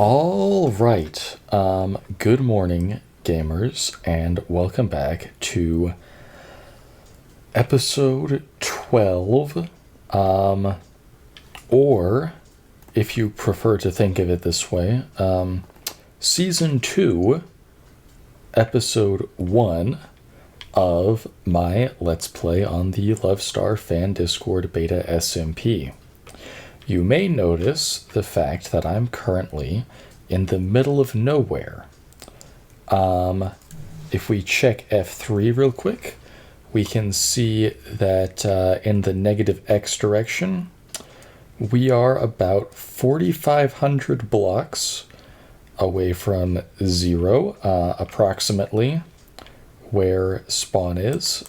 All right. Good morning, gamers, and welcome back to episode 12. Or, if you prefer to think of it this way, season 2, episode 1 of my Let's Play on the Luvstar fan Discord beta SMP. You may notice the fact that I'm currently in the middle of nowhere. If we check F3 real quick, we can see that in the negative X direction, we are about 4,500 blocks away from 0, approximately. Where spawn is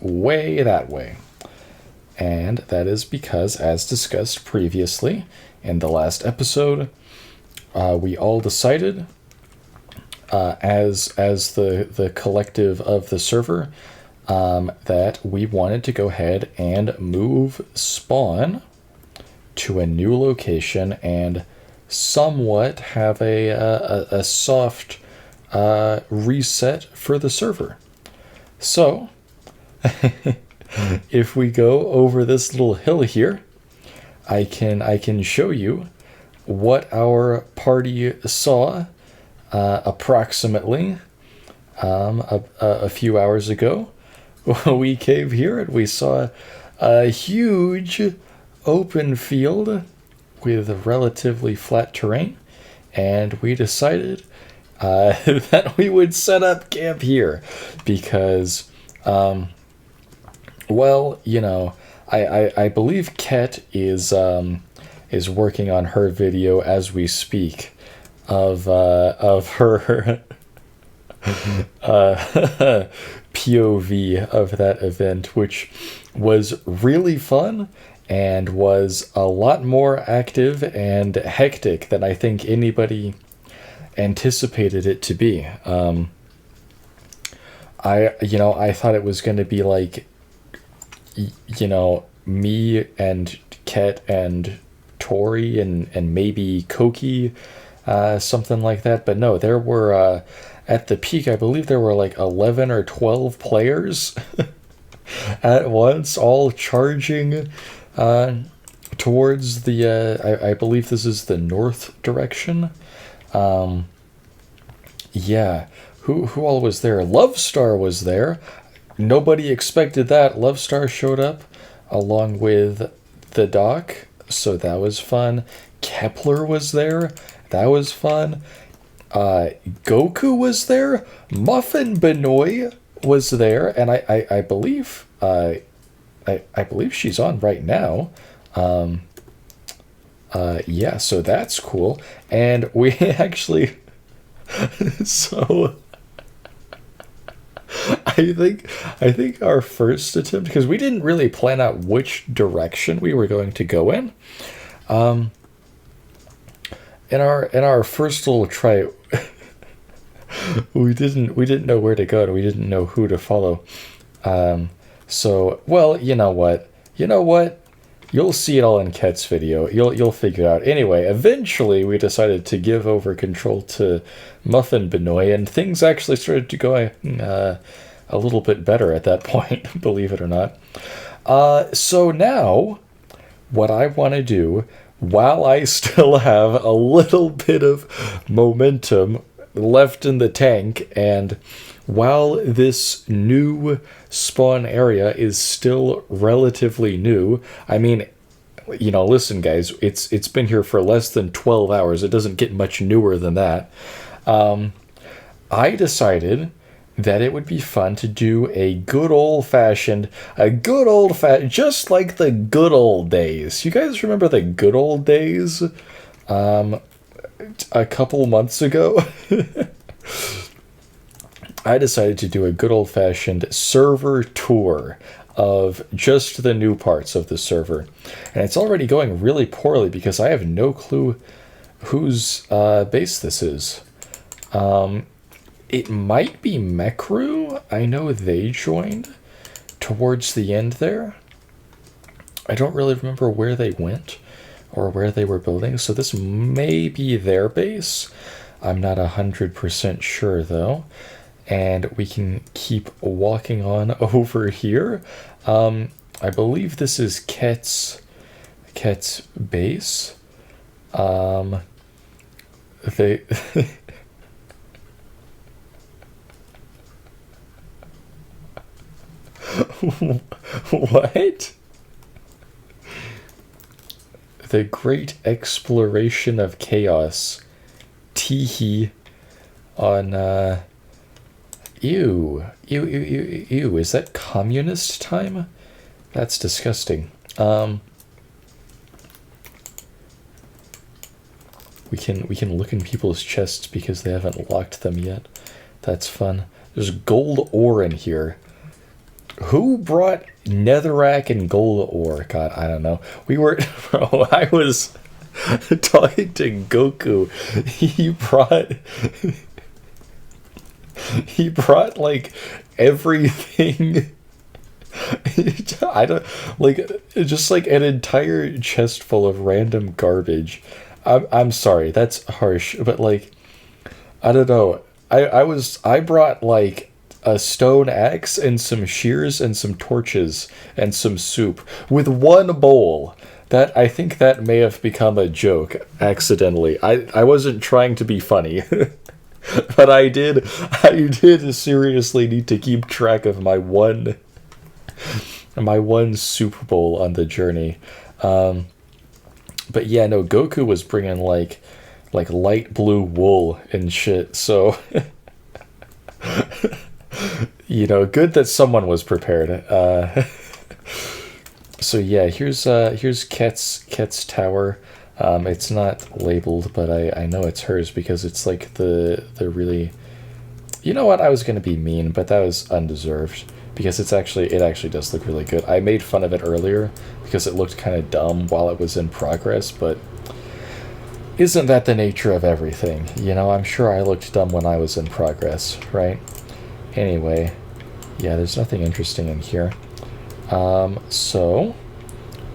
way that way. And that is because, as discussed previously in the last episode, we all decided, as the collective of the server, that we wanted to go ahead and move spawn to a new location and somewhat have a soft reset for the server. So, if we go over this little hill here, I can show you what our party saw approximately a few hours ago. We came here and we saw a huge open field with relatively flat terrain, and we decided that we would set up camp here because well, you know, I believe Ket is working on her video as we speak of her POV of that event, which was really fun and was a lot more active and hectic than I think anybody anticipated it to be. I thought it was going to be like, me and Ket and Taure and maybe Kouki, something like that. But no, there were, at the peak, I believe there were like 11 or 12 players at once, all charging towards the, I believe this is the north direction. Yeah. Who all was there? Luvstar was there. Nobody expected that. Luvstar showed up along with the doc, so that was fun. Kepler was there. That was fun. Goku was there. Muffin Benoy was there, and I believe I believe she's on right now. Yeah, so that's cool. And we actually so I think our first attempt, because we didn't really plan out which direction we were going to go in. In our first little try, we didn't know where to go and we didn't know who to follow. So, well, you know what? You'll see it all in Ket's video. You'll figure it out. Anyway, eventually we decided to give over control to Muffin Benoy, and things actually started to go a little bit better at that point, believe it or not. So now, what I want to do, while I still have a little bit of momentum left in the tank, and while this new spawn area is still relatively new, I mean, listen, guys, it's been here for less than 12 hours. It doesn't get much newer than that. I decided that it would be fun to do a good old-fashioned, just like the good old days. You guys remember the good old days? A couple months ago? I decided to do a good old-fashioned server tour of just the new parts of the server. And it's already going really poorly because I have no clue whose base this is. It might be Mekru. I know they joined towards the end there. I don't really remember where they went. or where they were building. So this may be their base. I'm not 100% sure though. And we can keep walking on over here. I believe this is Ket's base. They what? The Great Exploration of Chaos. Teehee on ew. Ew. Is that communist time? That's disgusting. We can look in people's chests because they haven't locked them yet. That's fun. There's gold ore in here. Who brought netherrack and gold ore? God, I don't know. We were bro, I was talking to Goku. He brought like everything. I don't like just like an entire chest full of random garbage. I'm sorry, that's harsh, but like I don't know. I brought like a stone axe and some shears and some torches and some soup with one bowl. That I think that may have become a joke accidentally. I wasn't trying to be funny. But I did seriously need to keep track of my one soup bowl on the journey. But yeah, no, Goku was bringing like light blue wool and shit. So you know, good that someone was prepared. So yeah, here's Ket's tower. It's not labeled, but I know it's hers because it's like the really. You know what? I was gonna be mean, but that was undeserved because it actually does look really good. I made fun of it earlier because it looked kind of dumb while it was in progress, but isn't that the nature of everything? You know, I'm sure I looked dumb when I was in progress, right? Anyway, yeah, there's nothing interesting in here. So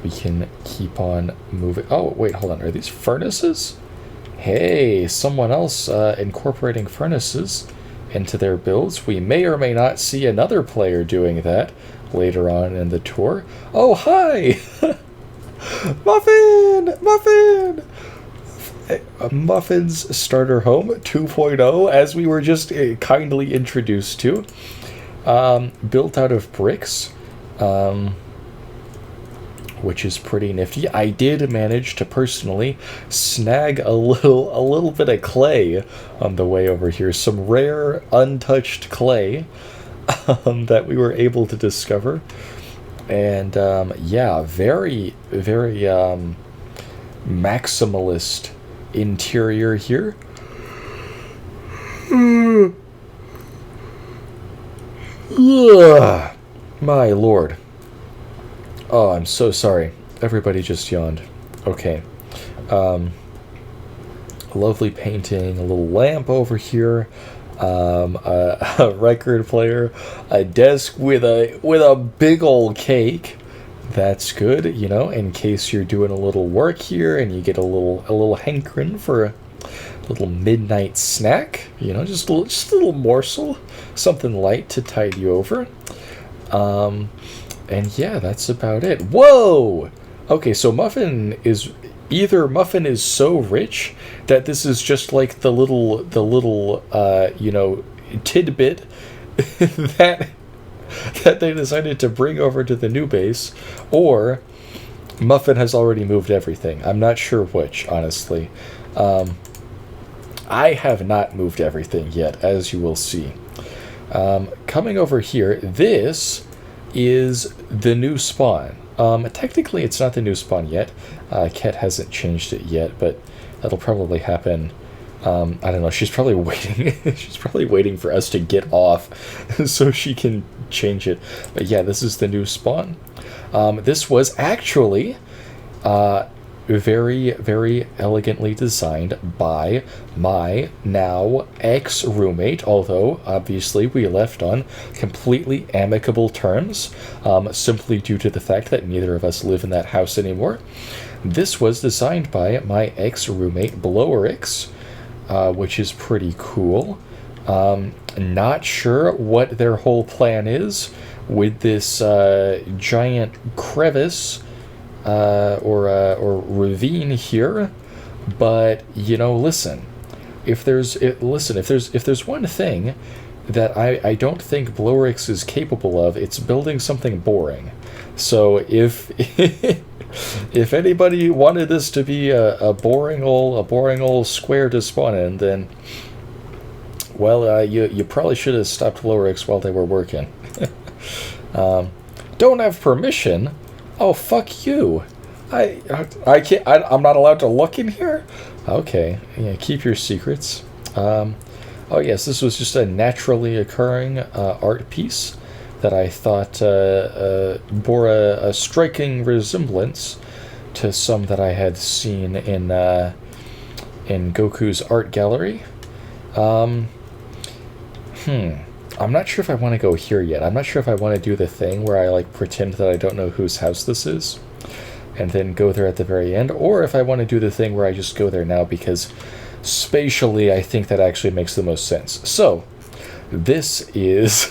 we can keep on moving. Oh, wait, hold on. Are these furnaces? Hey, someone else incorporating furnaces into their builds. We may or may not see another player doing that later on in the tour. Oh, hi! Muffin! Muffin's Starter Home 2.0, as we were just kindly introduced to. Built out of bricks. Which is pretty nifty. I did manage to personally snag a little bit of clay on the way over here. Some rare, untouched clay that we were able to discover. And yeah, very, very maximalist interior here. Ugh, my lord. Oh, I'm so sorry. Everybody just yawned. Okay. Lovely painting, a little lamp over here, a record player, a desk with a big old cake. That's good, you know, in case you're doing a little work here and you get a little hankering for a little midnight snack, you know, just a little morsel, something light to tide you over. And yeah, that's about it. Whoa! Okay, so Muffin is so rich that this is just like the little you know, tidbit that they decided to bring over to the new base, or Muffin has already moved everything. I'm not sure which, honestly. I have not moved everything yet, as you will see. Coming over here, this is the new spawn. Technically, it's not the new spawn yet. Ket hasn't changed it yet, but that'll probably happen. I don't know. She's probably waiting. She's probably waiting for us to get off so she can change it. But yeah, this is the new spawn. This was actually very, very elegantly designed by my now ex-roommate, although obviously we left on completely amicable terms, simply due to the fact that neither of us live in that house anymore. This was designed by my ex-roommate Blowerix, which is pretty cool. Not sure what their whole plan is with this giant crevice or ravine here, but listen. If there's one thing that I don't think Blorix is capable of, it's building something boring. So if if anybody wanted this to be a boring old square to spawn in, then well, you probably should have stopped Blorix while they were working. Don't have permission? Oh, fuck you. I can't. I'm not allowed to look in here. Okay, yeah, keep your secrets. Oh yes, this was just a naturally occurring art piece that I thought bore a striking resemblance to some that I had seen in Goku's art gallery. I'm not sure if I want to go here yet. I'm not sure if I want to do the thing where I like pretend that I don't know whose house this is and then go there at the very end, or if I want to do the thing where I just go there now, because spatially I think that actually makes the most sense. So this is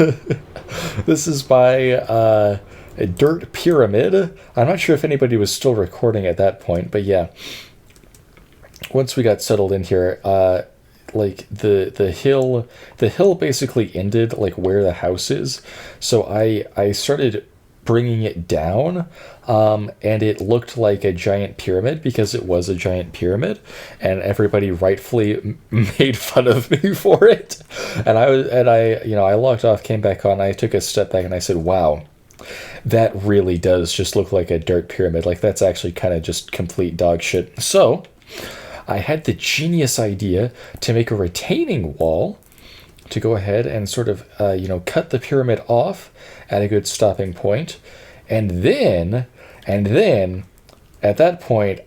this is my a dirt pyramid. I'm not sure if anybody was still recording at that point, but yeah, once we got settled in here, like the hill basically ended like where the house is, so I started bringing it down, and it looked like a giant pyramid because it was a giant pyramid, and everybody rightfully made fun of me for it. And I logged off, came back on, I took a step back, and I said, wow, that really does just look like a dirt pyramid. Like, that's actually kind of just complete dog shit. So I had the genius idea to make a retaining wall to go ahead and sort of cut the pyramid off at a good stopping point, and then at that point,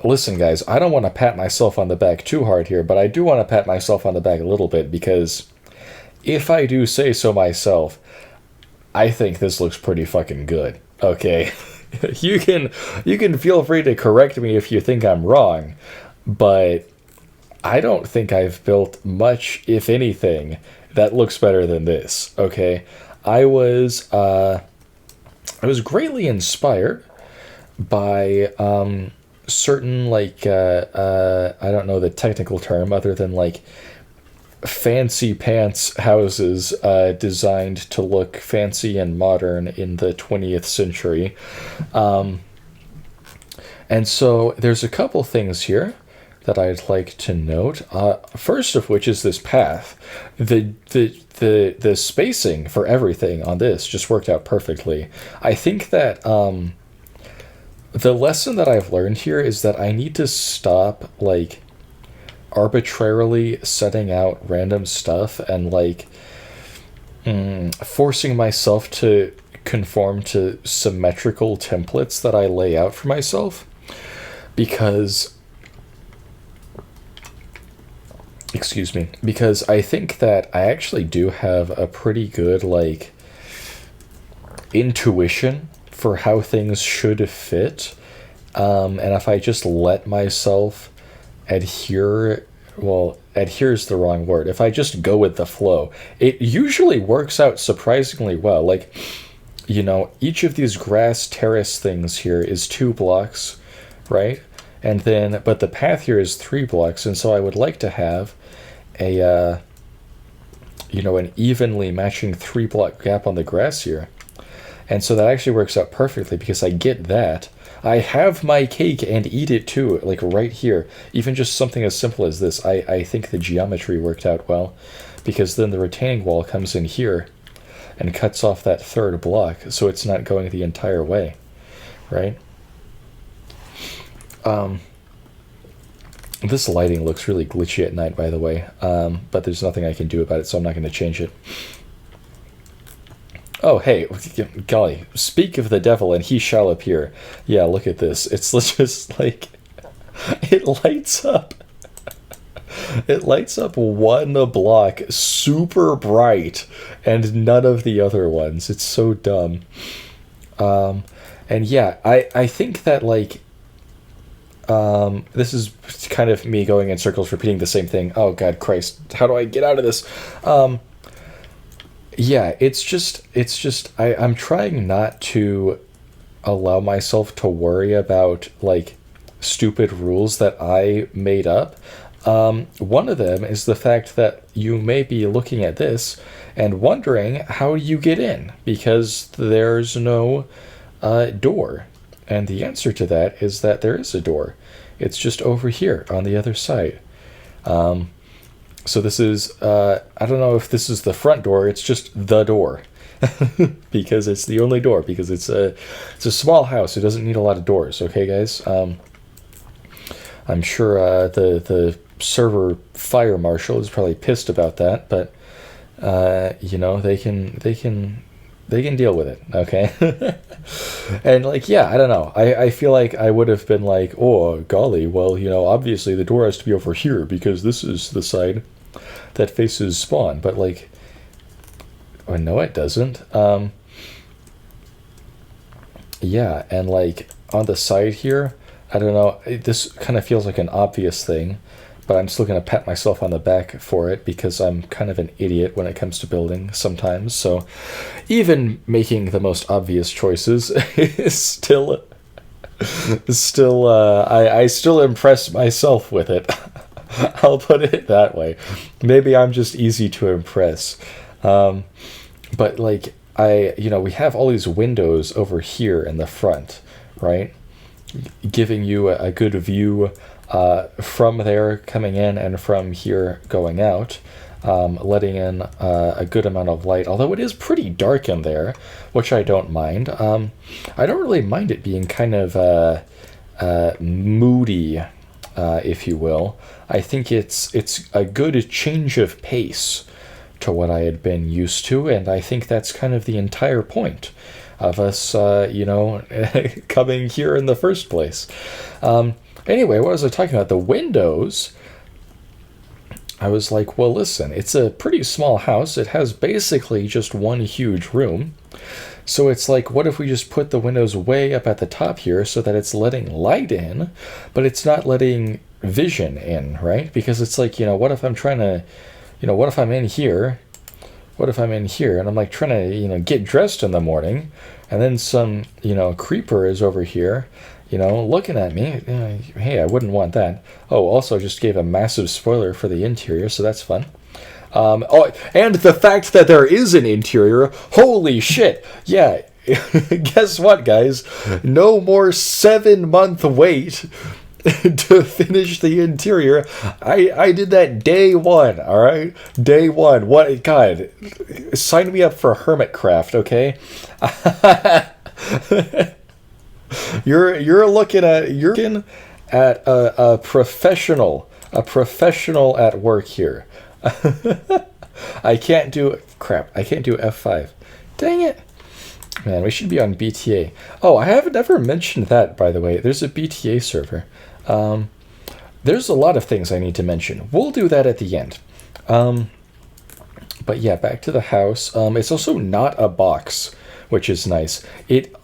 listen guys, I don't want to pat myself on the back too hard here, but I do want to pat myself on the back a little bit, because if I do say so myself, I think this looks pretty fucking good. Okay. you can feel free to correct me if you think I'm wrong, but I don't think I've built much, if anything, that looks better than this. Okay, I was greatly inspired by certain, like, I don't know the technical term other than like fancy pants houses designed to look fancy and modern in the 20th century. And so there's a couple things here that I'd like to note. First of which is this path. The spacing for everything on this just worked out perfectly. I think that the lesson that I've learned here is that I need to stop like arbitrarily setting out random stuff and like forcing myself to conform to symmetrical templates that I lay out for myself, because I think that I actually do have a pretty good, like, intuition for how things should fit. And if I just let myself adhere is the wrong word. If I just go with the flow, it usually works out surprisingly well. Like, each of these grass terrace things here is 2 blocks, right? And then, but the path here is 3 blocks, and so I would like to have an evenly matching 3-block gap on the grass here. And so that actually works out perfectly, because I get that. I have my cake and eat it too, like right here. Even just something as simple as this, I think the geometry worked out well, because then the retaining wall comes in here and cuts off that 3rd block, so it's not going the entire way, right? This lighting looks really glitchy at night, by the way, but there's nothing I can do about it, so I'm not going to change it. Oh, hey, golly, speak of the devil and he shall appear. Yeah, look at this. It's just like, it lights up. It lights up 1 block super bright and none of the other ones. It's so dumb. And yeah, I think that, like, This is kind of me going in circles, repeating the same thing. Oh God, Christ! How do I get out of this? Yeah, I'm trying not to allow myself to worry about like stupid rules that I made up. One of them is the fact that you may be looking at this and wondering how you get in because there's no door. And the answer to that is that there is a door. It's just over here on the other side. So this is, I don't know if this is the front door, it's just the door. Because it's the only door, because it's a small house. It doesn't need a lot of doors, okay, guys? I'm sure the server fire marshal is probably pissed about that, but they can deal with it, okay? And like, yeah, I don't know. I feel like I would have been like, oh golly, well, obviously the door has to be over here because this is the side that faces spawn, but like, oh no, it doesn't. Yeah, and like on the side here, I don't know, this kind of feels like an obvious thing, but I'm still going to pat myself on the back for it because I'm kind of an idiot when it comes to building sometimes. So even making the most obvious choices is still I still impress myself with it. I'll put it that way. Maybe I'm just easy to impress. But like we have all these windows over here in the front, right? Giving you a good view from there coming in and from here going out, letting in a good amount of light, although it is pretty dark in there, which I don't mind. I don't really mind it being kind of moody, if you will. I think it's a good change of pace to what I had been used to, and I think that's kind of the entire point of us, coming here in the first place. Anyway, what was I talking about? The windows. I was like, well, listen, it's a pretty small house. It has basically just one huge room. So it's like, what if we just put the windows way up at the top here so that it's letting light in, but it's not letting vision in, right? Because it's like, what if I'm trying to, what if I'm in here? What if I'm in here and I'm like trying to, get dressed in the morning, and then some, creeper is over here, looking at me. Hey, I wouldn't want that. Oh, also just gave a massive spoiler for the interior, so that's fun. And the fact that there is an interior, holy shit. Yeah, guess what, guys? No more 7-month wait to finish the interior. I did that day one, all right? Day one. What? God, sign me up for Hermitcraft, okay? You're looking at a professional at work here. I can't do F5. Dang it. Man, we should be on BTA. Oh, I have never mentioned that, by the way. There's a BTA server. There's a lot of things I need to mention. We'll do that at the end. But yeah, back to the house. It's also not a box, which is nice.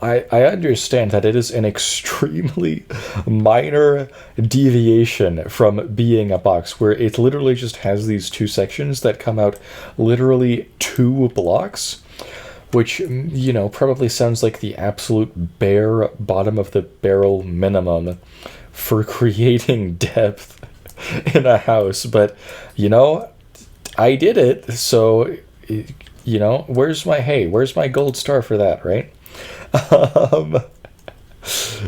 I understand that it is an extremely minor deviation from being a box, where it literally just has these two sections that come out literally 2 blocks, which, probably sounds like the absolute bare bottom of the barrel minimum for creating depth in a house. But, I did it, so, where's my gold star for that, right?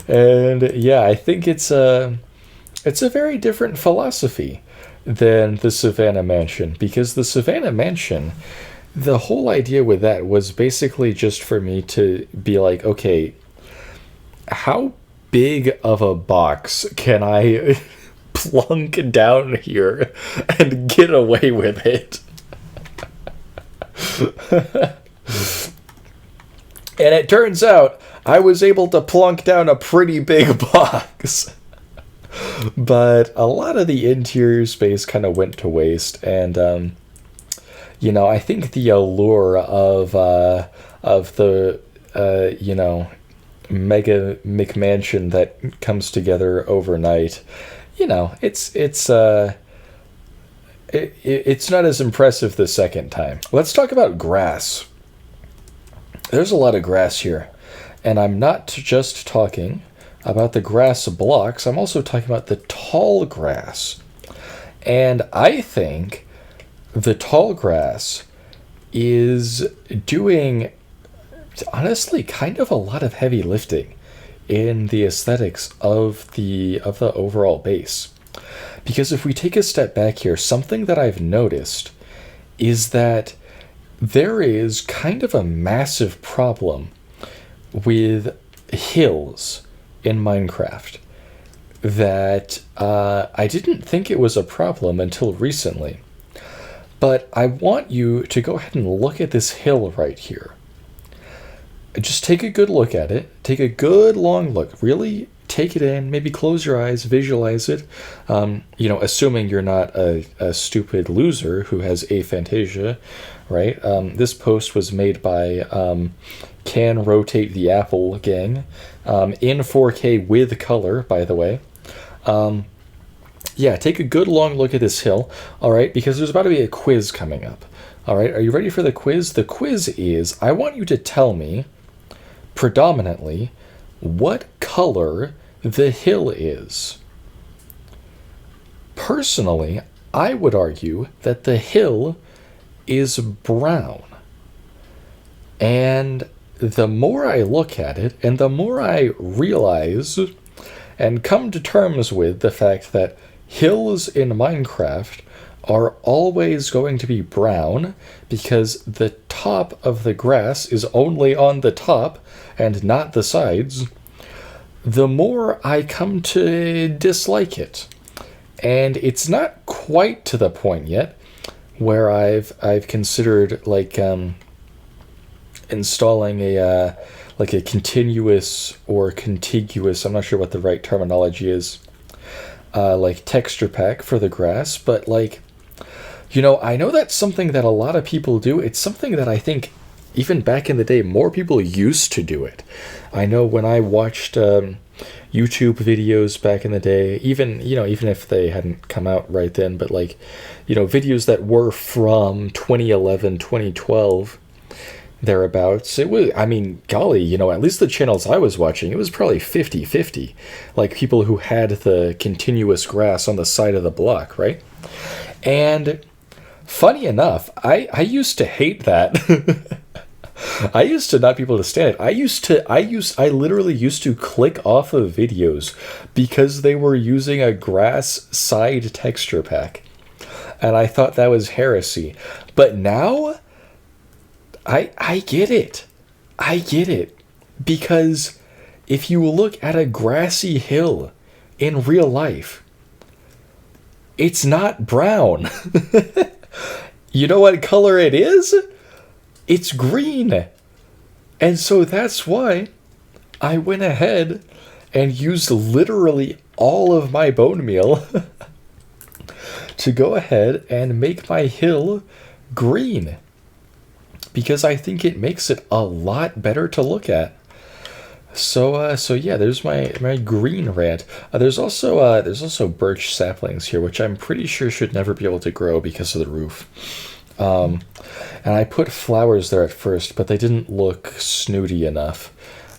And yeah, I think it's a very different philosophy than the Savannah Mansion, because the Savannah Mansion, the whole idea with that was basically just for me to be like, okay, how big of a box can I plunk down here and get away with it? And it turns out I was able to plunk down a pretty big box. But a lot of the interior space kind of went to waste, and I think the allure of the mega McMansion that comes together overnight. It's not as impressive the second time. Let's talk about grass. There's a lot of grass here, and I'm not just talking about the grass blocks. I'm also talking about the tall grass. And I think the tall grass is doing, honestly, kind of a lot of heavy lifting in the aesthetics of the overall base. Because if we take a step back here, something that I've noticed is that there is kind of a massive problem with hills in Minecraft that I didn't think it was a problem until recently. But I want you to go ahead and look at this hill right here. Just take a good look at it. Take a good long look. Really take it in. Maybe close your eyes. Visualize it. Assuming you're not a stupid loser who has aphantasia, right? This post was made by Can Rotate the Apple gang in 4K with color, by the way. Take a good long look at this hill, all right, because there's about to be a quiz coming up. All right, are you ready for the quiz? The quiz is, I want you to tell me, predominantly, what color the hill is. Personally, I would argue that the hill is brown. And the more I look at it, and the more I realize and come to terms with the fact that hills in Minecraft are always going to be brown because the top of the grass is only on the top and not the sides, the more I come to dislike it. And it's not quite to the point yet where I've considered installing a continuous or contiguous, I'm not sure what the right terminology is, texture pack for the grass, but I know that's something that a lot of people do. It's something that I think even back in the day, more people used to do it. I know when I watched YouTube videos back in the day, even if they hadn't come out right then, but videos that were from 2011, 2012, thereabouts, it was, golly, at least the channels I was watching, it was probably 50-50, people who had the continuous grass on the side of the block, right? And funny enough, I used to hate that. I used to not be able to stand it. I literally used to click off of videos because they were using a grass side texture pack. And I thought that was heresy. But now, I get it. I get it. Because if you look at a grassy hill in real life, it's not brown. You know what color it is? It's green. And so that's why I went ahead and used literally all of my bone meal to go ahead and make my hill green. Because I think it makes it a lot better to look at. So yeah, there's my green rant. There's also birch saplings here, which I'm pretty sure should never be able to grow because of the roof. And I put flowers there at first, but they didn't look snooty enough.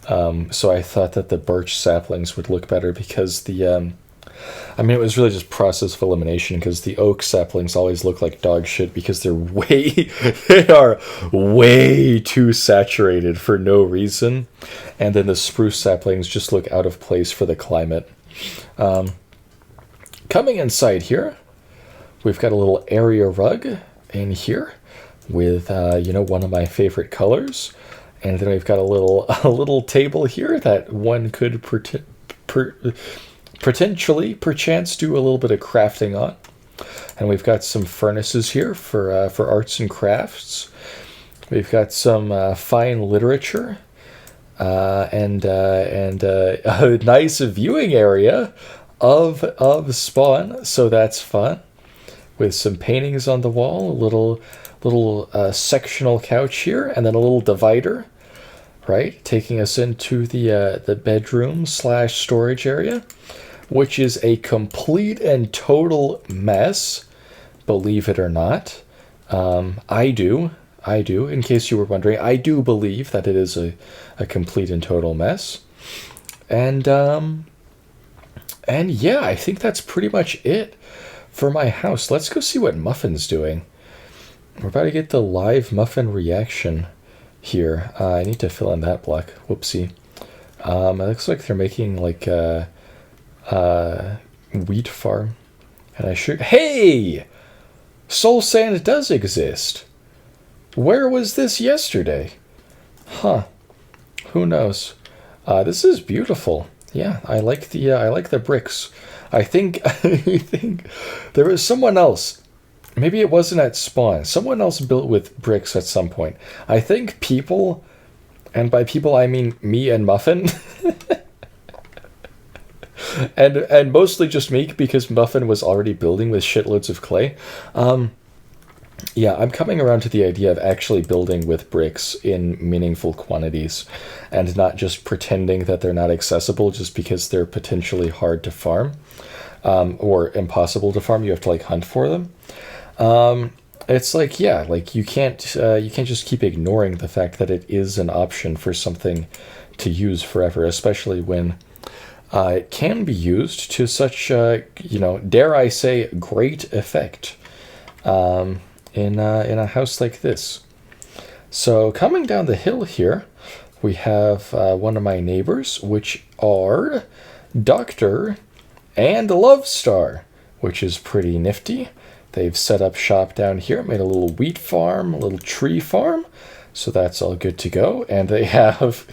So I thought that the birch saplings would look better because it was really just process of elimination because the oak saplings always look like dog shit because they are way too saturated for no reason. And then the spruce saplings just look out of place for the climate. Coming inside here, we've got a little area rug in here with one of my favorite colors, and then we've got a little table here that one could potentially perchance do a little bit of crafting on, and we've got some furnaces here for arts and crafts. We've got some fine literature and a nice viewing area of Spawn, so that's fun. With some paintings on the wall, a little sectional couch here, and then a little divider. right? Taking us into the bedroom slash storage area, which is a complete and total mess, believe it or not. I do. In case you were wondering, I do believe that it is a complete and total mess. And yeah, I think that's pretty much it for my house. Let's go see what Muffin's doing. We're about to get the live Muffin reaction here. I need to fill in that block. Whoopsie. It looks like they're making like a wheat farm. And I should... Hey! Soul Sand does exist. Where was this yesterday? Huh. Who knows? This is beautiful. Yeah, I like the bricks. I think there was someone else. Maybe it wasn't at spawn. Someone else built with bricks at some point. I think people, and by people I mean me and Muffin, and mostly just me because Muffin was already building with shitloads of clay. Yeah, I'm coming around to the idea of actually building with bricks in meaningful quantities and not just pretending that they're not accessible just because they're potentially hard to farm, or impossible to farm. You have to like hunt for them. It's like, yeah, like you can't just keep ignoring the fact that it is an option for something to use forever, especially when it can be used to such, dare I say, great effect. In a house like this. So coming down the hill here, we have one of my neighbors, which are Doctor and Luvstar, which is pretty nifty. They've set up shop down here, made a little wheat farm, a little tree farm, so that's all good to go. And they have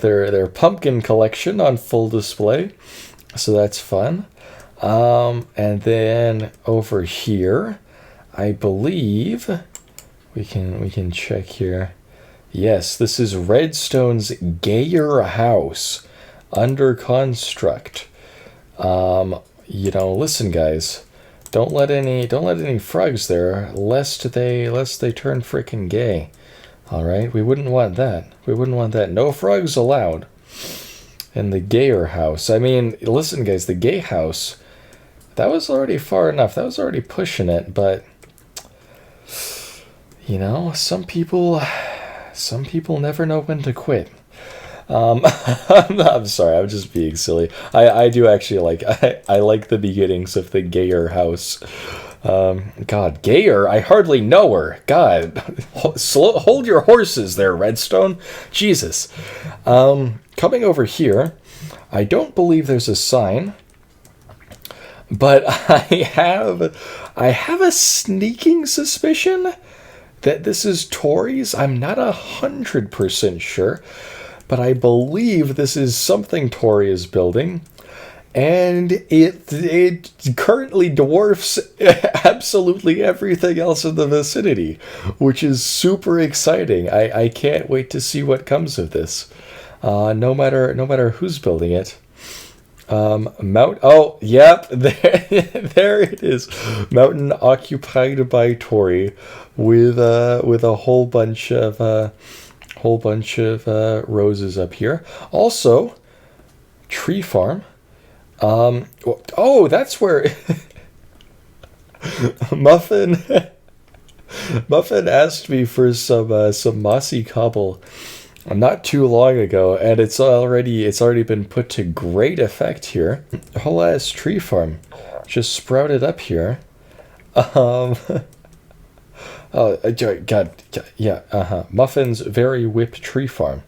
their pumpkin collection on full display, so that's fun. And then over here, I believe we can check here. Yes, this is Redstone's Gayer House under construct. Listen, guys, don't let any frogs there, lest they turn frickin' gay. All right, we wouldn't want that. No frogs allowed in the Gayer House. I mean, listen, guys, the gay house. That was already far enough. That was already pushing it, but some people never know when to quit. I'm sorry, I'm just being silly. I do actually I like the beginnings of the Gayer house. God, Gayer, I hardly know her. God, hold your horses there, Redstone. Jesus. Coming over here, I don't believe there's a sign. But I have a sneaking suspicion that this is Taure's. I'm not 100% sure, but I believe this is something Taure is building, and it currently dwarfs absolutely everything else in the vicinity, which is super exciting. I can't wait to see what comes of this. No matter who's building it. Oh, yep, there it is. Mountain occupied by Taure with a whole bunch of roses up here. Also, tree farm. Oh, that's where Muffin asked me for some mossy cobble not too long ago, and it's already been put to great effect here. A whole ass tree farm just sprouted up here. Oh God, yeah, Muffin's very whipped tree farm.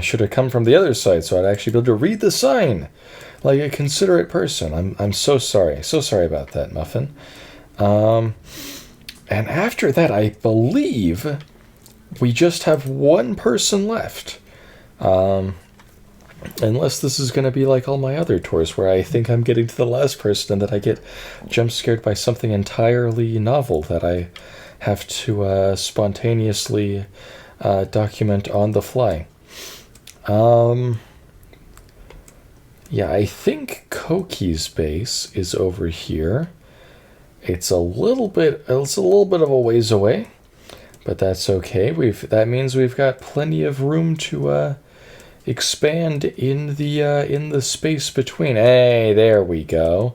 Should have come from the other side, so I'd actually be able to read the sign like a considerate person. I'm so sorry about that, Muffin. And after that, I believe we just have one person left. Unless this is going to be like all my other tours where I think I'm getting to the last person and that I get jump scared by something entirely novel that I have to spontaneously document on the fly. Yeah, I think Kouki's base is over here. It's a little bit of a ways away. but that's okay. That means we've got plenty of room to expand in the space between. Hey, there we go.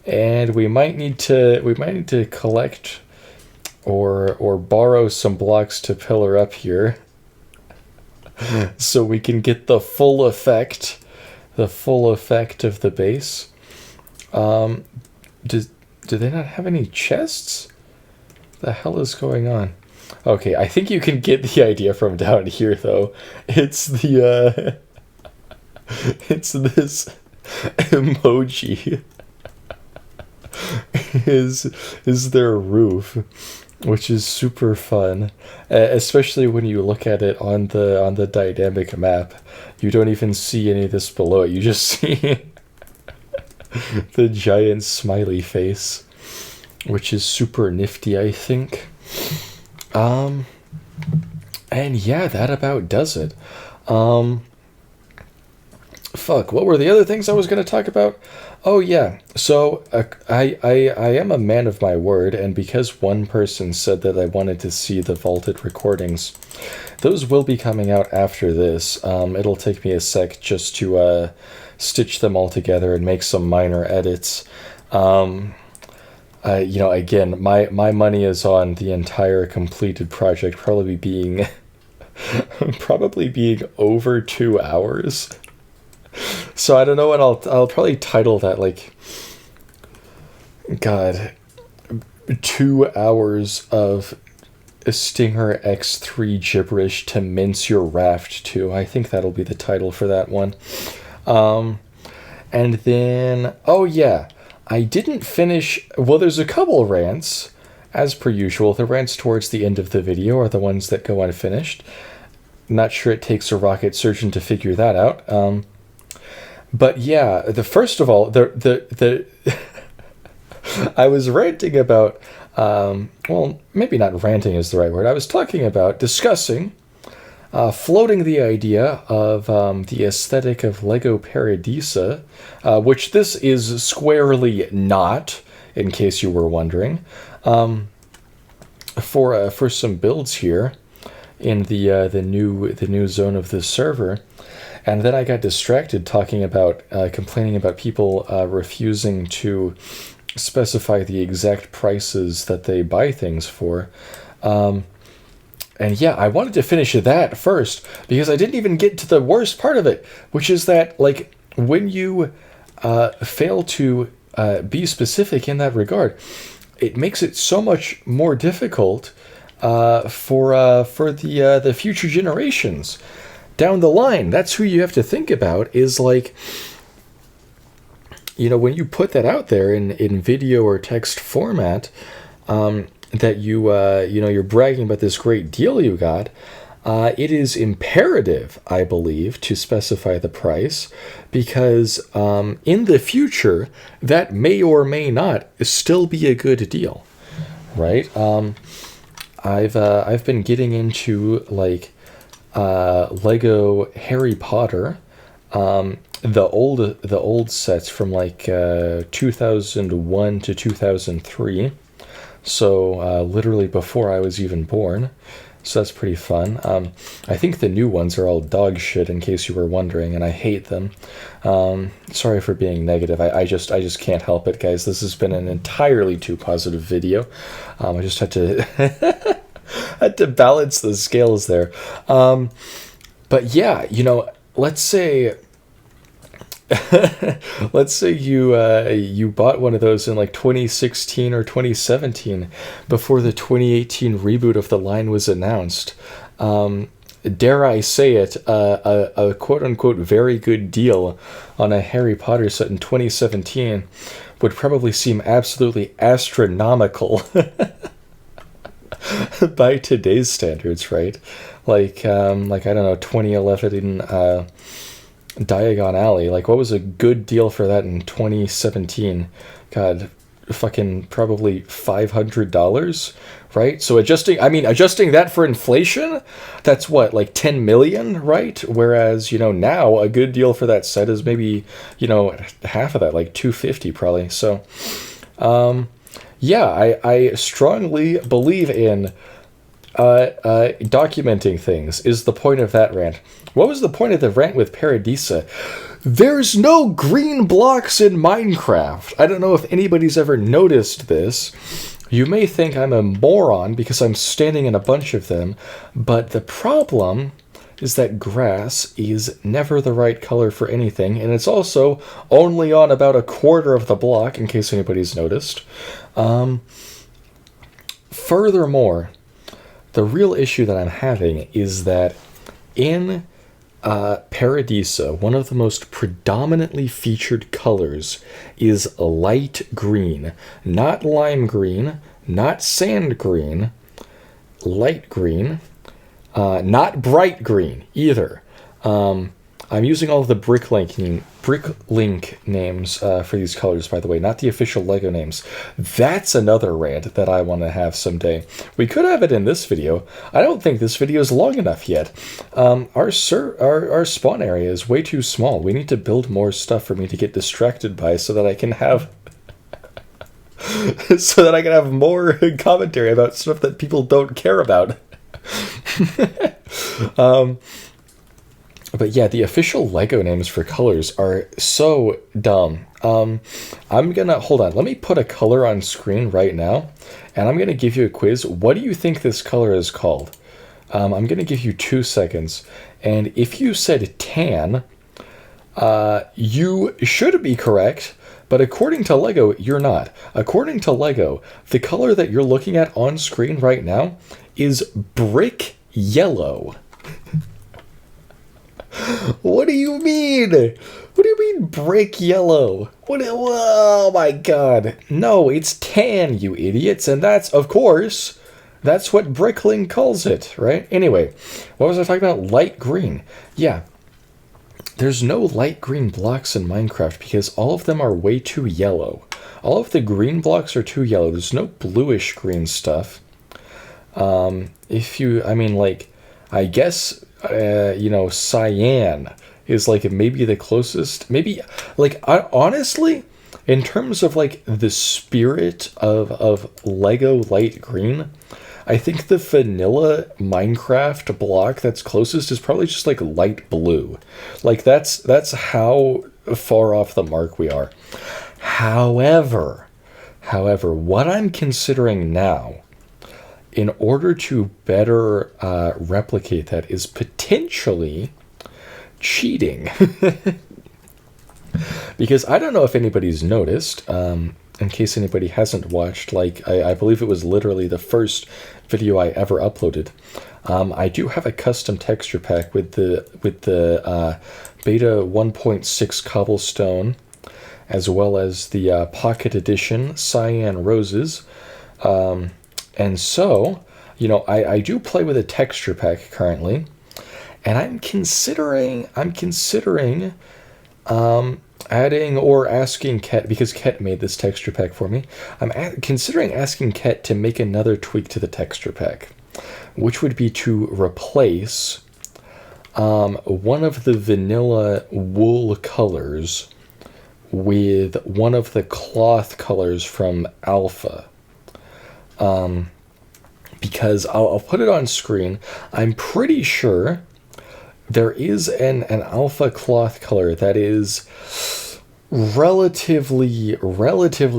And we might need to collect or borrow some blocks to pillar up here so we can get the full effect of the base. Do they not have any chests? The hell is going on? Okay, I think you can get the idea from down here, though. It's it's this emoji is their roof, which is super fun, especially when you look at it on the dynamic map. You don't even see any of this below it. You just see the giant smiley face, which is super nifty, I think. And yeah, that about does it. Fuck, what were the other things I was going to talk about? Oh yeah, so I am a man of my word, and because one person said that I wanted to see the vaulted recordings, those will be coming out after this. It'll take me a sec just to stitch them all together and make some minor edits. Again, my money is on the entire completed project probably being over 2 hours. So I don't know what I'll probably title that, like, God, 2 hours of Stinger X3 gibberish to mince your raft to. I think that'll be the title for that one. And then, oh yeah, I didn't finish. Well, there's a couple rants, as per usual. The rants towards the end of the video are the ones that go unfinished. Not sure it takes a rocket surgeon to figure that out. But yeah, first of all, the I was ranting about, well, maybe not ranting is the right word. I was discussing, floating the idea of the aesthetic of Lego Paradisa, which this is squarely not, in case you were wondering, for some builds here in the new zone of this server. And then I got distracted talking about, complaining about people refusing to specify the exact prices that they buy things for. And yeah, I wanted to finish that first, because I didn't even get to the worst part of it, which is that, like, when you fail to be specific in that regard, it makes it so much more difficult for the future generations down the line. That's who you have to think about, is like, when you put that out there in video or text format, that you're bragging about this great deal you got, it is imperative, I believe, to specify the price, because in the future, that may or may not still be a good deal, right? I've been getting into, like, Lego Harry Potter, the old sets from like 2001 to 2003, so literally before I was even born. So that's pretty fun. I think the new ones are all dog shit, in case you were wondering, and I hate them. Sorry for being negative. I just can't help it, guys. This has been an entirely too positive video. I just had to had to balance the scales there. But yeah, let's say you bought one of those in like 2016 or 2017 before the 2018 reboot of the line was announced. Dare I say it, a quote-unquote very good deal on a Harry Potter set in 2017 would probably seem absolutely astronomical by today's standards, right? Like I don't know, 2011 Diagon Alley. Like, what was a good deal for that in 2017? God, fucking probably $500, right? So adjusting that for inflation, that's what, like 10 million, right? Whereas, now a good deal for that set is maybe, half of that, like 250 probably. So, yeah, I strongly believe in documenting things is the point of that rant. What was the point of the rant with Paradisa? There's no green blocks in Minecraft. I don't know if anybody's ever noticed this. You may think I'm a moron because I'm standing in a bunch of them, but the problem is that grass is never the right color for anything, and it's also only on about a quarter of the block, in case anybody's noticed. Furthermore, the real issue that I'm having is that in Paradisa, one of the most predominantly featured colors is light green. Not lime green, not sand green, light green, not bright green either. I'm using all of the Bricklink names for these colors, by the way, not the official LEGO names. That's another rant that I want to have someday. We could have it in this video. I don't think this video is long enough yet. Our spawn area is way too small. We need to build more stuff for me to get distracted by so that I can have more commentary about stuff that people don't care about. But yeah, the official LEGO names for colors are so dumb. I'm gonna, hold on, let me put a color on screen right now, and I'm gonna give you a quiz. What do you think this color is called? I'm gonna give you 2 seconds, and if you said tan, you should be correct, but according to LEGO, you're not. According to LEGO, the color that you're looking at on screen right now is brick yellow. What do you mean? What do you mean brick yellow? Oh my god. No, it's tan, you idiots, and that's, of course, that's what Bricklink calls it, right? Anyway, what was I talking about? Light green. Yeah. There's no light green blocks in Minecraft because all of them are way too yellow. All of the green blocks are too yellow. There's no bluish green stuff. I guess, cyan is like maybe the closest. Maybe, honestly, in terms of like the spirit of LEGO light green, I think the vanilla Minecraft block that's closest is probably just like light blue. Like that's how far off the mark we are. However, what I'm considering now, in order to better replicate that, is potentially cheating. Because I don't know if anybody's noticed, in case anybody hasn't watched, I believe it was literally the first video I ever uploaded. I do have a custom texture pack with the beta 1.6 cobblestone, as well as the pocket edition cyan roses. And so, I do play with a texture pack currently, and I'm considering adding or asking Ket, because Ket made this texture pack for me. I'm considering asking Ket to make another tweak to the texture pack, which would be to replace one of the vanilla wool colors with one of the cloth colors from Alpha. Because I'll put it on screen. I'm pretty sure there is an alpha cloth color that is relatively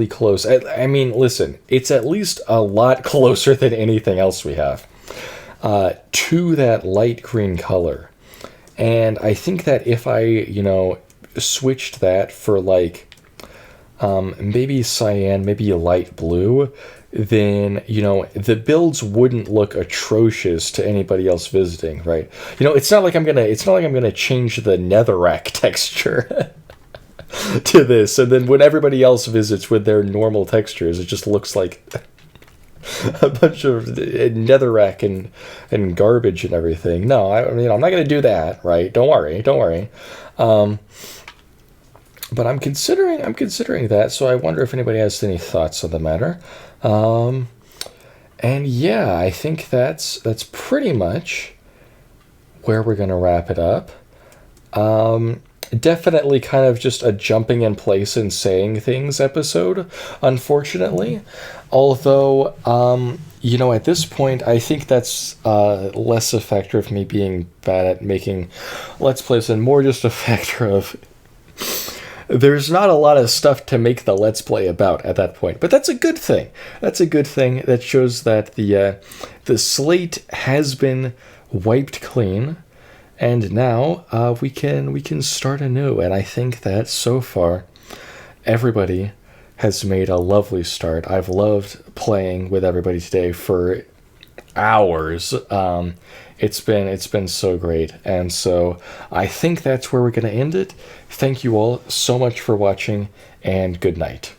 close. I mean, listen, it's at least a lot closer than anything else we have to that light green color. And I think that if I, switched that for maybe cyan, maybe light blue, then, the builds wouldn't look atrocious to anybody else visiting, right? It's not like I'm gonna change the netherrack texture to this, and then when everybody else visits with their normal textures, it just looks like a bunch of netherrack and garbage and everything. No, I'm not gonna do that, right? Don't worry. But I'm considering that, so I wonder if anybody has any thoughts on the matter. And yeah, I think that's pretty much where we're gonna wrap it up. definitely kind of just a jumping in place and saying things episode, unfortunately. Although, at this point, I think that's less a factor of me being bad at making Let's Plays and more just a factor of there's not a lot of stuff to make the Let's Play about at that point. But that's a good thing. That's a good thing. That shows that the slate has been wiped clean. And now we can start anew, and I think that so far everybody has made a lovely start. I've loved playing with everybody today for hours. It's been so great, and so I think that's where we're going to end it. Thank you all so much for watching, and good night.